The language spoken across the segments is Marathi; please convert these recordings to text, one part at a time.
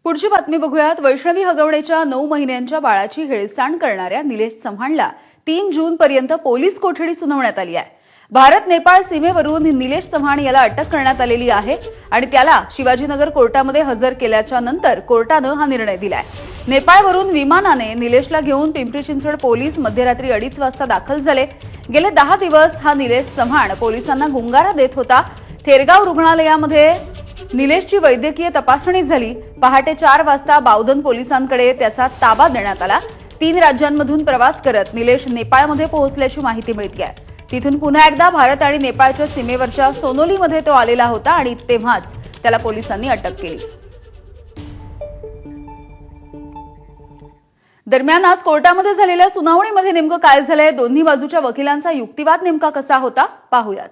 पुढची बातमी बघूयात। वैष्णवी हगवणेच्या 9 महिन्यांच्या बाळाची हेळसांड करणाऱ्या निलेश चव्हाणला 3 जून पर्यंत पोलीस कोठडी सुनावण्यात आली आहे। भारत नेपाळ सीमेवरून निलेश चव्हाण याला अटक करण्यात आलेली आहे आणि त्याला शिवाजीनगर कोर्टामध्ये हजर केल्याच्या नंतर कोर्टाने हा निर्णय दिलाय। नेपाळवरून विमानाने निलेशला घेऊन पिंपरी चिंचवड पोलीस मध्यरात्री 2:30 वाजता दाखल झाले। गेले 10 दिवस हा निलेश चव्हाण पोलिसांना गुंगारा देत होता। थेरगाव रुग्णालयामध्ये निलेशची वैद्यकीय तपासणी झाली। पहाटे 4 वाजता बावधन पोलिसांकडे त्याचा ताबा देण्यात आला। 3 राज्यांमधून प्रवास करत निलेश नेपाळमध्ये पोहोचल्याची माहिती मिळते आहे। तिथून पुन्हा एकदा भारत आणि नेपाळच्या सीमेवरच्या सोनोलीमध्ये तो आलेला होता आणि तेव्हाच त्याला पोलिसांनी अटक केली। दरम्यान आज कोर्टामध्ये झालेल्या सुनावणीमध्ये नेमकं काय झालंय, दोन्ही बाजूच्या वकिलांचा युक्तिवाद नेमका कसा होता पाहूयात।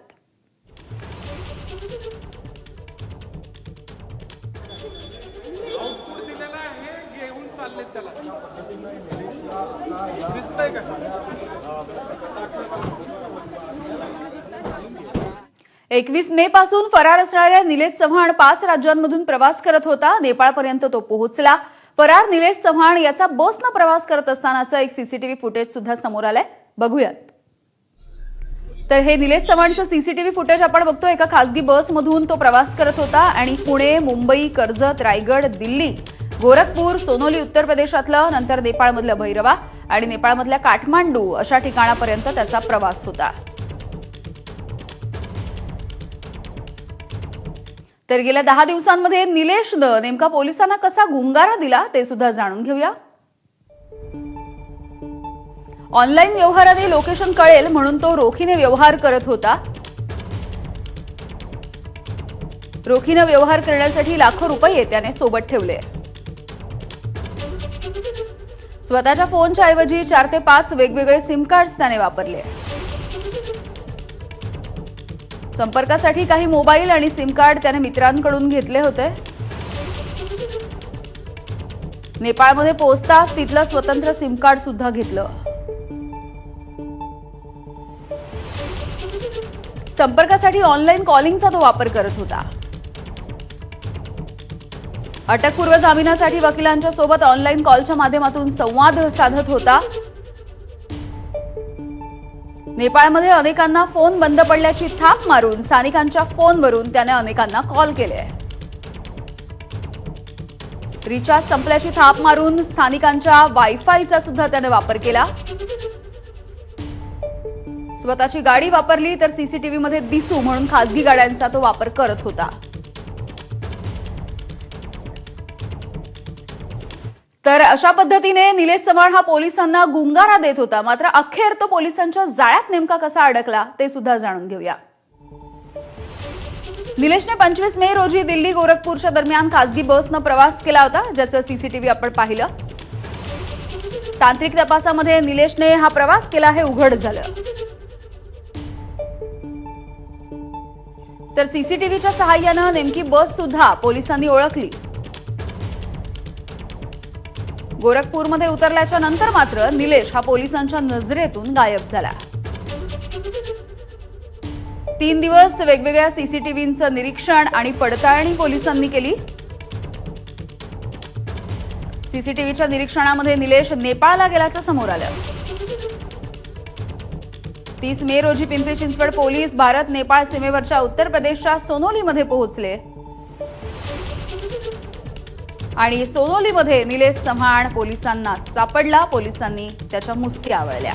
एकवीस मे पासून फरार असणाऱ्या निलेश चव्हाण 5 राज्यांमधून प्रवास करत होता। नेपाळपर्यंत तो पोहोचला। फरार निलेश चव्हाण याचा बसनं प्रवास करत असतानाचा एक सीसीटीव्ही फुटेज सुद्धा समोर आलंय, बघूयात। तर हे निलेश चव्हाणचं सीसीटीव्ही फुटेज आपण बघतोय। एका खासगी बसमधून तो प्रवास करत होता आणि पुणे, मुंबई, कर्जत, रायगड, दिल्ली, गोरखपूर, सोनोली उत्तर प्रदेशातलं, नंतर नेपाळमधलं भैरवा आणि नेपाळमधल्या काठमांडू अशा ठिकाणापर्यंत त्याचा प्रवास होता। तर गेल्या 10 दिवसांमध्ये निलेशनं नेमका पोलिसांना कसा गुंगारा दिला ते सुद्धा जाणून घेऊया। ऑनलाईन व्यवहाराने लोकेशन कळेल म्हणून तो रोखीने व्यवहार करत होता। रोखीने व्यवहार करण्यासाठी लाखो रुपये त्याने सोबत ठेवले। स्वतःच्या फोनच्या ऐवजी 4 ते 5 वेगवेगळे सिम कार्ड्स त्याने वापरले। संपर्कासाठी काही मोबाईल आणि सिम कार्ड त्याने मित्रांकडून घेतले होते। नेपाळमध्ये पोहोचताच तिथलं स्वतंत्र सिम कार्ड सुद्धा घेतलं। संपर्कासाठी ऑनलाईन कॉलिंगचा तो वापर करत होता। अटकपूर्व जामिनासाठी वकिलांच्या सोबत ऑनलाईन कॉलच्या माध्यमातून संवाद साधत होता। नेपाळमध्ये अनेकांना फोन बंद पडल्याची थाप मारून स्थानिकांच्या फोनवरून त्याने अनेकांना कॉल केले। रिचार्ज संपल्याची थाप मारून स्थानिकांच्या वायफायचा सुद्धा त्याने वापर केला। स्वतःची गाडी वापरली तर सीसीटीव्हीमध्ये दिसू म्हणून खासगी गाड्यांचा तो वापर करत होता। तर अशा पद्धतीने निलेश चव्हाण हा पोलिसांना गुंगारा देत होता। मात्र अखेर तो पोलिसांच्या जाळ्यात नेमका कसा अडकला ते सुद्धा जाणून घेऊया। निलेशने 25 मे रोजी दिल्ली गोरखपूरच्या दरम्यान खासगी बसनं प्रवास केला होता, ज्याचं सीसीटीव्ही आपण पाहिलं। तांत्रिक तपासामध्ये निलेशने हा प्रवास केला हे उघड झालं। तर सीसीटीव्हीच्या सहाय्यानं नेमकी बस सुद्धा पोलिसांनी ओळखली। गोरखपूरमध्ये उतरल्याच्या नंतर मात्र निलेश हा पोलिसांच्या नजरेतून गायब झाला। 3 दिवस वेगवेगळ्या सीसीटीव्हीचं निरीक्षण आणि पडताळणी पोलिसांनी केली। सीसीटीव्हीच्या निरीक्षणामध्ये निलेश नेपाळला गेल्याचं समोर आलं। 30 मे रोजी पिंपरी चिंचवड पोलीस भारत नेपाळ सीमेवरच्या उत्तर प्रदेशच्या सोनोलीमध्ये पोहोचले आणि सोनोलीमध्ये निलेश चव्हाण पोलिसांना सापडला। पोलिसांनी त्याच्या मुसक्या आवळल्या।